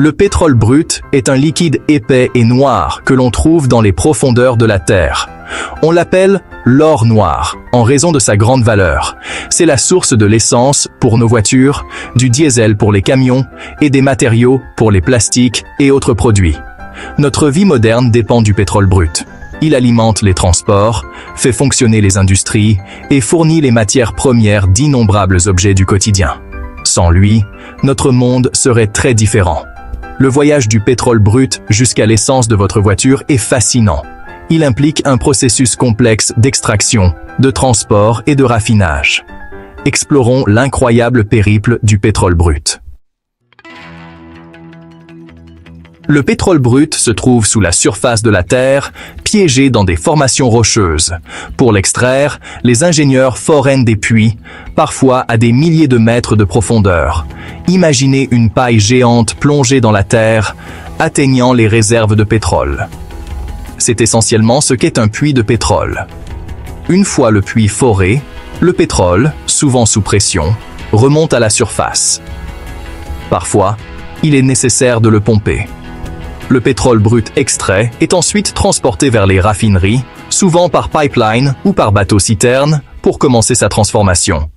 Le pétrole brut est un liquide épais et noir que l'on trouve dans les profondeurs de la Terre. On l'appelle l'or noir, en raison de sa grande valeur. C'est la source de l'essence pour nos voitures, du diesel pour les camions et des matériaux pour les plastiques et autres produits. Notre vie moderne dépend du pétrole brut. Il alimente les transports, fait fonctionner les industries et fournit les matières premières d'innombrables objets du quotidien. Sans lui, notre monde serait très différent. Le voyage du pétrole brut jusqu'à l'essence de votre voiture est fascinant. Il implique un processus complexe d'extraction, de transport et de raffinage. Explorons l'incroyable périple du pétrole brut. Le pétrole brut se trouve sous la surface de la Terre, piégé dans des formations rocheuses. Pour l'extraire, les ingénieurs forènent des puits, parfois à des milliers de mètres de profondeur. Imaginez une paille géante plongée dans la Terre, atteignant les réserves de pétrole. C'est essentiellement ce qu'est un puits de pétrole. Une fois le puits foré, le pétrole, souvent sous pression, remonte à la surface. Parfois, il est nécessaire de le pomper. Le pétrole brut extrait est ensuite transporté vers les raffineries, souvent par pipeline ou par bateau-citerne, pour commencer sa transformation.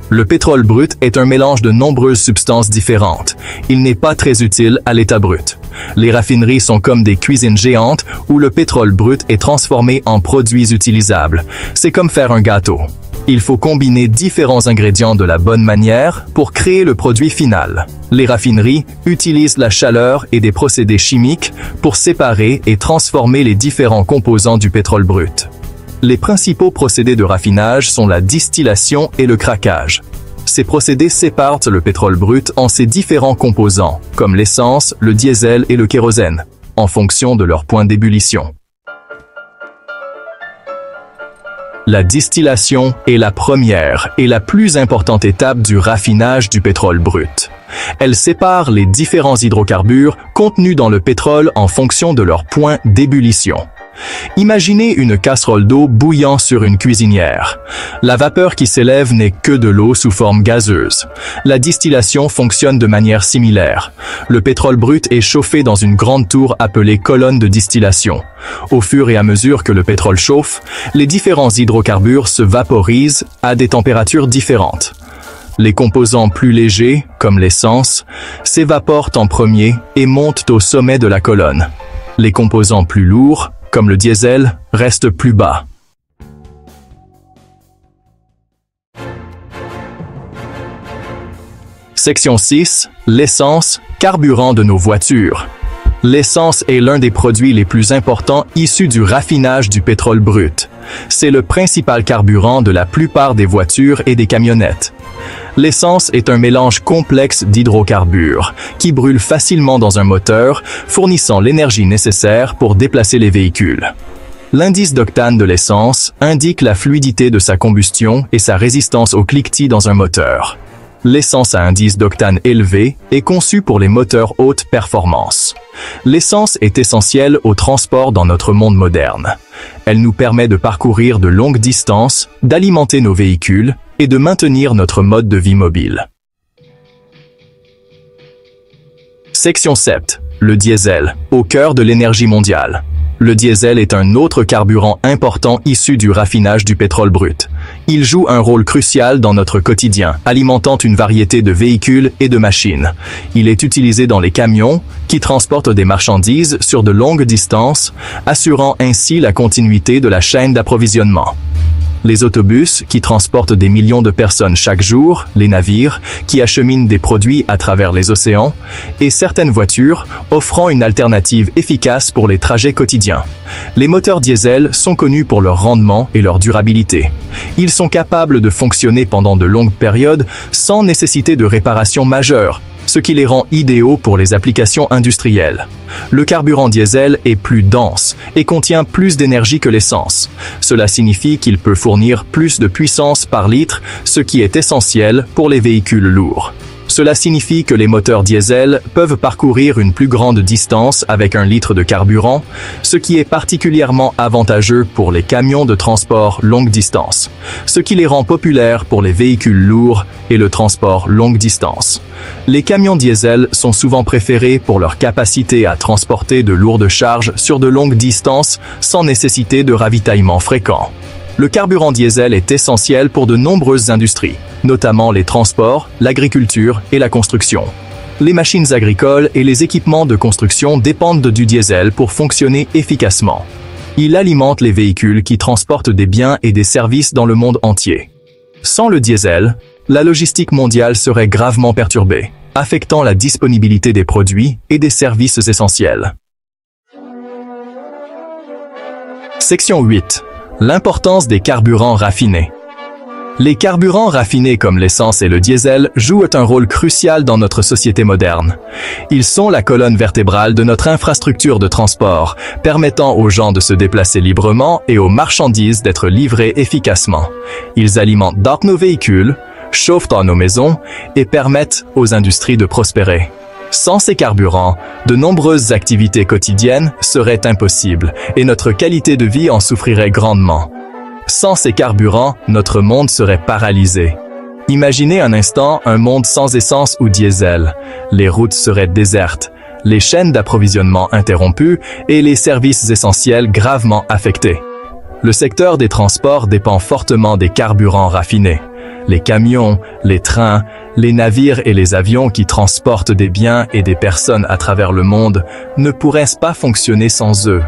Le pétrole brut est un mélange de nombreuses substances différentes. Il n'est pas très utile à l'état brut. Les raffineries sont comme des cuisines géantes où le pétrole brut est transformé en produits utilisables. C'est comme faire un gâteau. Il faut combiner différents ingrédients de la bonne manière pour créer le produit final. Les raffineries utilisent la chaleur et des procédés chimiques pour séparer et transformer les différents composants du pétrole brut. Les principaux procédés de raffinage sont la distillation et le craquage. Ces procédés séparent le pétrole brut en ses différents composants, comme l'essence, le diesel et le kérosène, en fonction de leur point d'ébullition. La distillation est la première et la plus importante étape du raffinage du pétrole brut. Elle sépare les différents hydrocarbures contenus dans le pétrole en fonction de leur point d'ébullition. Imaginez une casserole d'eau bouillant sur une cuisinière. La vapeur qui s'élève n'est que de l'eau sous forme gazeuse. La distillation fonctionne de manière similaire. Le pétrole brut est chauffé dans une grande tour appelée colonne de distillation. Au fur et à mesure que le pétrole chauffe, les différents hydrocarbures se vaporisent à des températures différentes. Les composants plus légers, comme l'essence, s'évaporent en premier et montent au sommet de la colonne. Les composants plus lourds, comme le diesel, restent plus bas. Section 6. L'essence, carburant de nos voitures. L'essence est l'un des produits les plus importants issus du raffinage du pétrole brut. C'est le principal carburant de la plupart des voitures et des camionnettes. L'essence est un mélange complexe d'hydrocarbures qui brûle facilement dans un moteur, fournissant l'énergie nécessaire pour déplacer les véhicules. L'indice d'octane de l'essence indique la fluidité de sa combustion et sa résistance au cliquetis dans un moteur. L'essence à indice d'octane élevé est conçue pour les moteurs haute performance. L'essence est essentielle au transport dans notre monde moderne. Elle nous permet de parcourir de longues distances, d'alimenter nos véhicules et de maintenir notre mode de vie mobile. Section 7. Le diesel, au cœur de l'énergie mondiale. Le diesel est un autre carburant important issu du raffinage du pétrole brut. Il joue un rôle crucial dans notre quotidien, alimentant une variété de véhicules et de machines. Il est utilisé dans les camions, qui transportent des marchandises sur de longues distances, assurant ainsi la continuité de la chaîne d'approvisionnement. Les autobus, qui transportent des millions de personnes chaque jour, les navires, qui acheminent des produits à travers les océans, et certaines voitures, offrant une alternative efficace pour les trajets quotidiens. Les moteurs diesel sont connus pour leur rendement et leur durabilité. Ils sont capables de fonctionner pendant de longues périodes sans nécessité de réparation majeure, ce qui les rend idéaux pour les applications industrielles. Le carburant diesel est plus dense et contient plus d'énergie que l'essence. Cela signifie qu'il peut fournir plus de puissance par litre, ce qui est essentiel pour les véhicules lourds. Cela signifie que les moteurs diesel peuvent parcourir une plus grande distance avec 1 litre de carburant, ce qui est particulièrement avantageux pour les camions de transport longue distance, ce qui les rend populaires pour les véhicules lourds et le transport longue distance. Les camions diesel sont souvent préférés pour leur capacité à transporter de lourdes charges sur de longues distances sans nécessité de ravitaillement fréquent. Le carburant diesel est essentiel pour de nombreuses industries, notamment les transports, l'agriculture et la construction. Les machines agricoles et les équipements de construction dépendent du diesel pour fonctionner efficacement. Il alimente les véhicules qui transportent des biens et des services dans le monde entier. Sans le diesel, la logistique mondiale serait gravement perturbée, affectant la disponibilité des produits et des services essentiels. Section 8. L'importance des carburants raffinés. Les carburants raffinés comme l'essence et le diesel jouent un rôle crucial dans notre société moderne. Ils sont la colonne vertébrale de notre infrastructure de transport, permettant aux gens de se déplacer librement et aux marchandises d'être livrées efficacement. Ils alimentent donc nos véhicules, chauffent dans nos maisons et permettent aux industries de prospérer. Sans ces carburants, de nombreuses activités quotidiennes seraient impossibles et notre qualité de vie en souffrirait grandement. Sans ces carburants, notre monde serait paralysé. Imaginez un instant un monde sans essence ou diesel. Les routes seraient désertes, les chaînes d'approvisionnement interrompues et les services essentiels gravement affectés. Le secteur des transports dépend fortement des carburants raffinés. Les camions, les trains, les navires et les avions qui transportent des biens et des personnes à travers le monde ne pourraient pas fonctionner sans eux.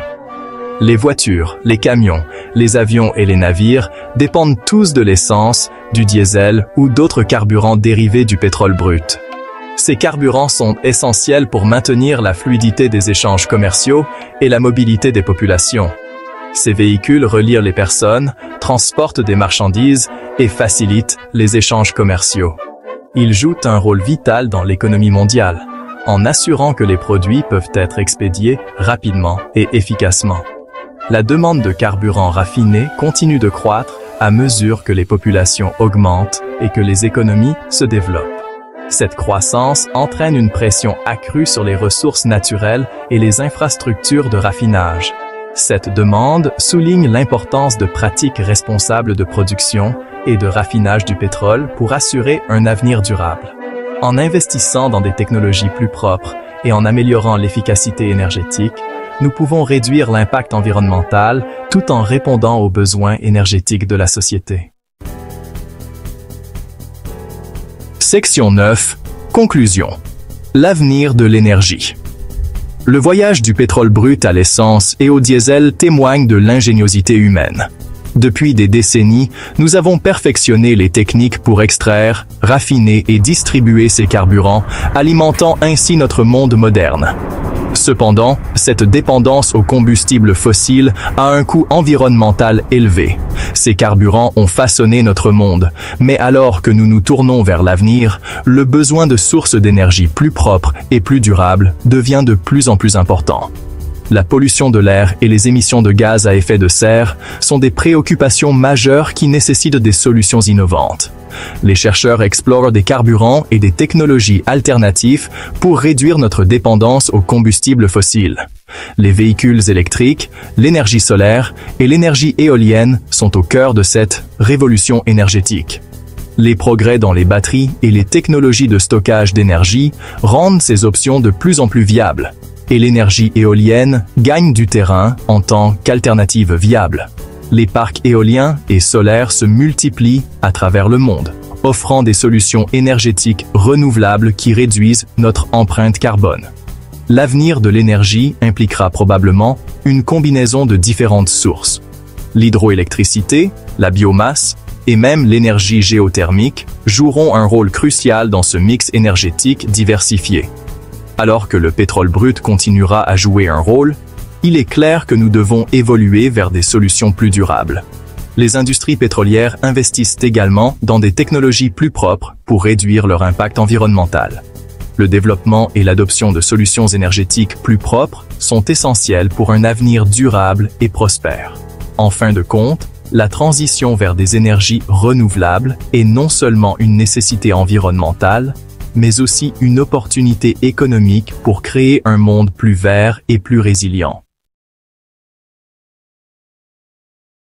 Les voitures, les camions, les avions et les navires dépendent tous de l'essence, du diesel ou d'autres carburants dérivés du pétrole brut. Ces carburants sont essentiels pour maintenir la fluidité des échanges commerciaux et la mobilité des populations. Ces véhicules relient les personnes, transportent des marchandises et facilitent les échanges commerciaux. Ils jouent un rôle vital dans l'économie mondiale, en assurant que les produits peuvent être expédiés rapidement et efficacement. La demande de carburants raffinés continue de croître à mesure que les populations augmentent et que les économies se développent. Cette croissance entraîne une pression accrue sur les ressources naturelles et les infrastructures de raffinage. Cette demande souligne l'importance de pratiques responsables de production et de raffinage du pétrole pour assurer un avenir durable. En investissant dans des technologies plus propres et en améliorant l'efficacité énergétique, nous pouvons réduire l'impact environnemental tout en répondant aux besoins énergétiques de la société. Section 9. Conclusion. L'avenir de l'énergie. Le voyage du pétrole brut à l'essence et au diesel témoigne de l'ingéniosité humaine. Depuis des décennies, nous avons perfectionné les techniques pour extraire, raffiner et distribuer ces carburants, alimentant ainsi notre monde moderne. Cependant, cette dépendance aux combustibles fossiles a un coût environnemental élevé. Ces carburants ont façonné notre monde, mais alors que nous nous tournons vers l'avenir, le besoin de sources d'énergie plus propres et plus durables devient de plus en plus important. La pollution de l'air et les émissions de gaz à effet de serre sont des préoccupations majeures qui nécessitent des solutions innovantes. Les chercheurs explorent des carburants et des technologies alternatives pour réduire notre dépendance aux combustibles fossiles. Les véhicules électriques, l'énergie solaire et l'énergie éolienne sont au cœur de cette révolution énergétique. Les progrès dans les batteries et les technologies de stockage d'énergie rendent ces options de plus en plus viables. Et l'énergie éolienne gagne du terrain en tant qu'alternative viable. Les parcs éoliens et solaires se multiplient à travers le monde, offrant des solutions énergétiques renouvelables qui réduisent notre empreinte carbone. L'avenir de l'énergie impliquera probablement une combinaison de différentes sources. L'hydroélectricité, la biomasse et même l'énergie géothermique joueront un rôle crucial dans ce mix énergétique diversifié. Alors que le pétrole brut continuera à jouer un rôle, il est clair que nous devons évoluer vers des solutions plus durables. Les industries pétrolières investissent également dans des technologies plus propres pour réduire leur impact environnemental. Le développement et l'adoption de solutions énergétiques plus propres sont essentiels pour un avenir durable et prospère. En fin de compte, la transition vers des énergies renouvelables est non seulement une nécessité environnementale, mais aussi une opportunité économique pour créer un monde plus vert et plus résilient.